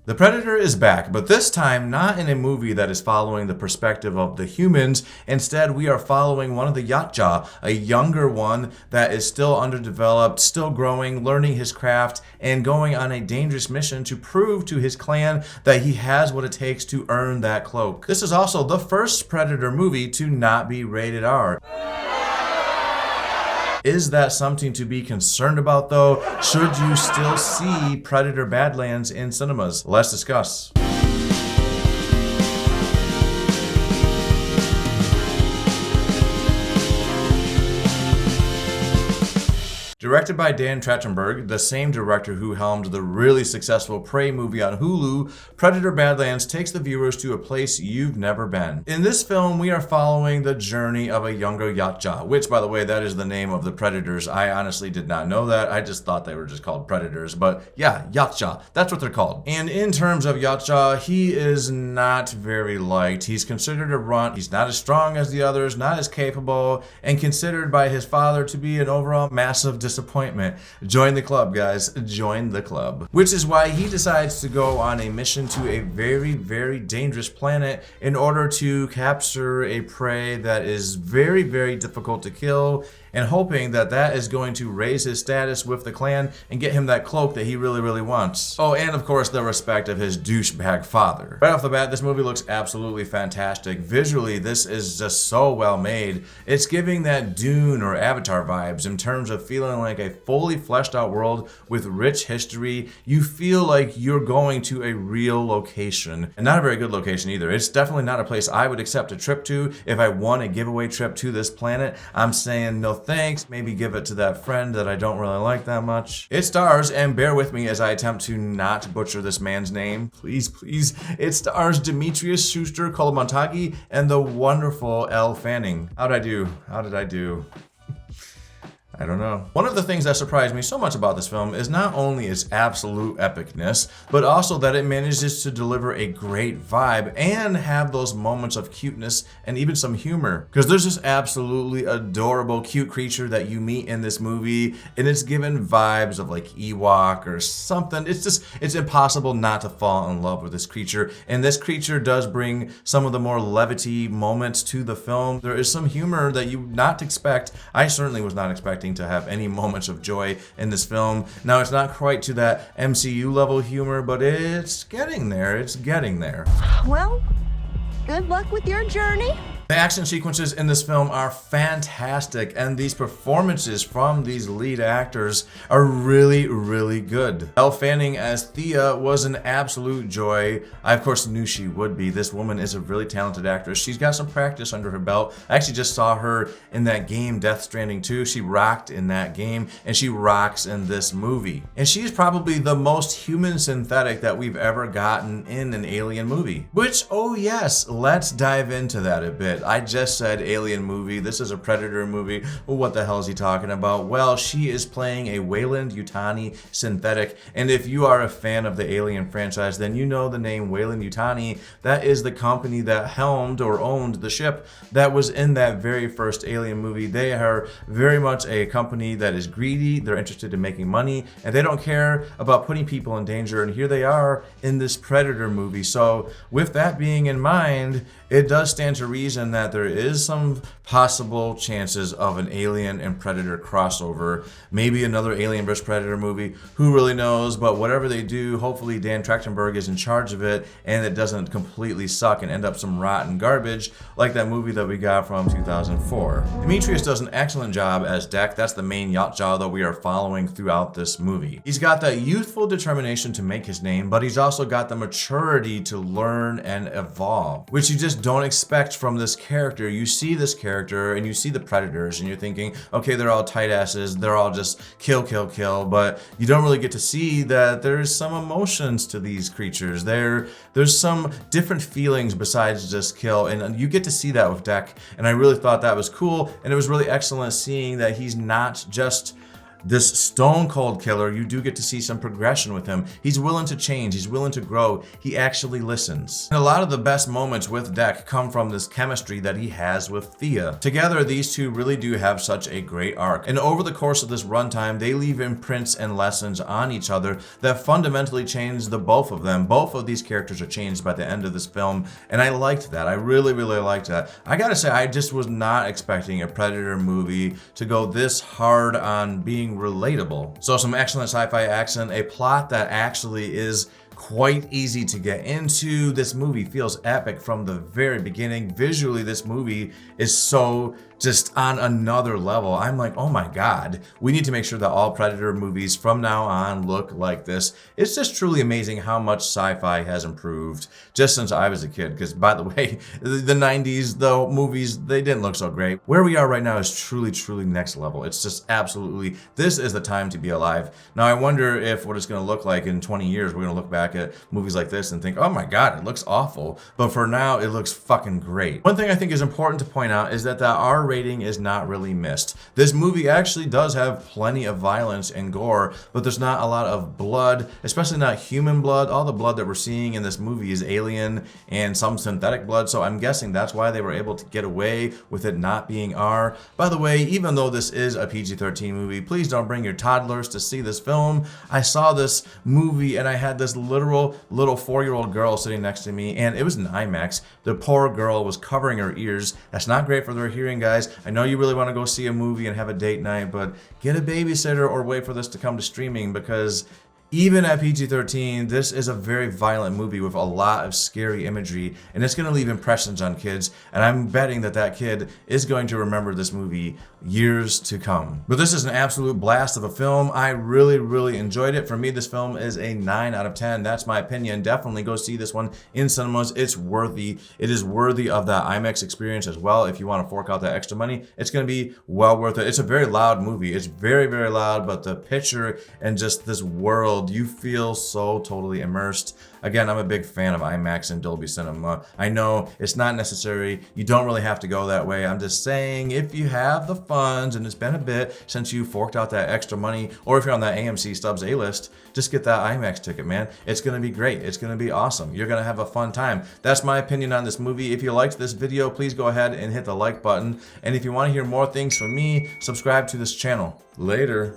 The Predator is back, but this time not in a movie that is following the perspective of the humans. Instead, we are following one of the Yautja, a younger one that is still underdeveloped, still growing, learning his craft, and going on a dangerous mission to prove to his clan that he has what it takes to earn that cloak. This is also the first Predator movie to not be rated R. Is that something to be concerned about though? Should you still see Predator Badlands in cinemas? Let's discuss. Directed by Dan Trachtenberg, the same director who helmed the really successful Prey movie on Hulu, Predator Badlands takes the viewers to a place you've never been. In this film, we are following the journey of a younger Yautja, which, by the way, that is the name of the predators. I honestly did not know that. I just thought they were just called predators, but yeah, Yautja, that's what they're called. And in terms of Yautja, he is not very liked. He's considered a runt. He's not as strong as the others, not as capable, and considered by his father to be an overall massive disappointment. Join the club, guys. Join the club. Which is why he decides to go on a mission to a very, very dangerous planet in order to capture a prey that is very, very difficult to kill, and hoping that that is going to raise his status with the clan and get him that cloak that he really, really wants. Oh, and of course, the respect of his douchebag father. Right off the bat, this movie looks absolutely fantastic. Visually, this is just so well made. It's giving that Dune or Avatar vibes in terms of feeling like a fully fleshed out world with rich history. You feel like you're going to a real location, and not a very good location either. It's definitely not a place I would accept a trip to. If I won a giveaway trip to this planet, I'm saying no thanks, maybe give it to that friend that I don't really like that much. It stars, and bear with me as I attempt to not butcher this man's name, please, please. It stars Dimitrius Schuster-Koloamatangi and the wonderful Elle Fanning. How did I do? How did I do? I don't know. One of the things that surprised me so much about this film is not only its absolute epicness, but also that it manages to deliver a great vibe and have those moments of cuteness and even some humor. Because there's this absolutely adorable, cute creature that you meet in this movie, and it's given vibes of like Ewok or something. It's impossible not to fall in love with this creature. And this creature does bring some of the more levity moments to the film. There is some humor that you would not expect. I certainly was not expecting to have any moments of joy in this film. Now, it's not quite to that MCU level humor, but it's getting there. It's getting there. Well, good luck with your journey. The action sequences in this film are fantastic, and these performances from these lead actors are really, really good. Elle Fanning as Thea was an absolute joy. I, of course, knew she would be. This woman is a really talented actress. She's got some practice under her belt. I actually just saw her in that game, Death Stranding 2. She rocked in that game, and she rocks in this movie. And she's probably the most human synthetic that we've ever gotten in an alien movie. Which, oh yes, let's dive into that a bit. I just said alien movie. This is a Predator movie. Well, what the hell is he talking about? Well, she is playing a Weyland-Yutani synthetic. And if you are a fan of the Alien franchise, then you know the name Weyland-Yutani. That is the company that helmed or owned the ship that was in that very first Alien movie. They are very much a company that is greedy. They're interested in making money, and they don't care about putting people in danger. And here they are in this Predator movie. So with that being in mind, it does stand to reason that there is some possible chances of an Alien and Predator crossover. Maybe another Alien vs. Predator movie. Who really knows? But whatever they do, hopefully Dan Trachtenberg is in charge of it and it doesn't completely suck and end up some rotten garbage like that movie that we got from 2004. Dimitrius does an excellent job as Dek. That's the main Yautja that we are following throughout this movie. He's got that youthful determination to make his name, but he's also got the maturity to learn and evolve, which you just don't expect from this character. You see this character and you see the predators and you're thinking, okay, they're all tight asses, they're all just kill, kill, kill, but you don't really get to see that there's some emotions to these creatures. There's some different feelings besides just kill, and you get to see that with Dek, and I really thought that was cool, and it was really excellent seeing that he's not just this stone cold killer, you do get to see some progression with him. He's willing to change, he's willing to grow, he actually listens. And a lot of the best moments with Deck come from this chemistry that he has with Thea. Together, these two really do have such a great arc. And over the course of this runtime, they leave imprints and lessons on each other that fundamentally change the both of them. Both of these characters are changed by the end of this film, and I liked that. I really liked that. I gotta say, I just was not expecting a Predator movie to go this hard on being relatable. So some excellent sci-fi action, a plot that actually is quite easy to get into. This movie feels epic from the very beginning. Visually, this movie is so just on another level. I'm like, oh my God, we need to make sure that all Predator movies from now on look like this. It's just truly amazing how much sci-fi has improved just since I was a kid. Because by the way, the 90s, the movies, they didn't look so great. Where we are right now is truly next level. It's just absolutely, this is the time to be alive. Now I wonder if what it's gonna look like in 20 years, we're gonna look back at movies like this and think, oh my God, it looks awful. But for now, it looks fucking great. One thing I think is important to point out is that the R rating is not really missed. This movie actually does have plenty of violence and gore, but there's not a lot of blood, especially not human blood. All the blood that we're seeing in this movie is alien and some synthetic blood, so I'm guessing that's why they were able to get away with it not being R. By the way, even though this is a PG-13 movie, please don't bring your toddlers to see this film. I saw this movie and I had this literal little 4-year-old girl sitting next to me, and it was an IMAX. The poor girl was covering her ears. That's not great for their hearing, guys. I know you really want to go see a movie and have a date night, but get a babysitter or wait for this to come to streaming, because even at PG-13, this is a very violent movie with a lot of scary imagery, and it's going to leave impressions on kids, and I'm betting that that kid is going to remember this movie years to come. But this is an absolute blast of a film. I really enjoyed it. For me, this film is a 9 out of 10. That's my opinion. Definitely go see this one in cinemas. It's worthy. It is worthy of that IMAX experience as well. If you want to fork out that extra money, it's going to be well worth it. It's a very loud movie. It's very loud, but the picture and just this world, you feel so totally immersed. Again, I'm a big fan of IMAX and Dolby Cinema. I know it's not necessary. You don't really have to go that way. I'm just saying, if you have the funds, and it's been a bit since you forked out that extra money, or if you're on that AMC Stubs A-list, just get that IMAX ticket, man. It's gonna be great. It's gonna be awesome. You're gonna have a fun time. That's my opinion on this movie. If you liked this video, please go ahead and hit the like button. And if you want to hear more things from me, subscribe to this channel. Later.